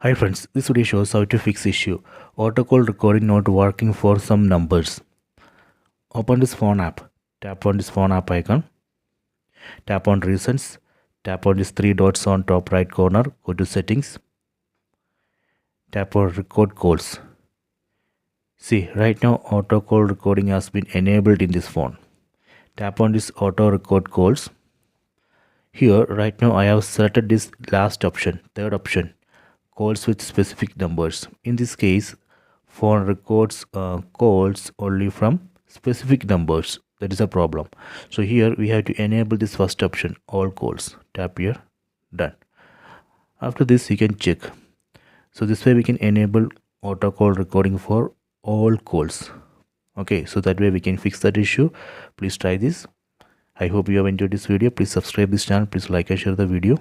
Hi friends, this video shows how to fix issue autocall recording not working for some numbers. Open this phone app, tap on this phone app icon, tap on recents, tap on these three dots on top right corner, go to settings, tap on record calls. See, right now auto call recording has been enabled in this phone. Tap on this auto record calls. Here right now I have selected this last option, third option, calls with specific numbers. In this case, phone records calls only from specific numbers. That is a problem. So here we have to enable this first option, all calls. Tap here, done. After this you can check. So this way we can enable auto call recording for all calls. Okay, so that way we can fix that issue. Please try this. I hope you have enjoyed this video. Please subscribe this channel. Please like and share the video.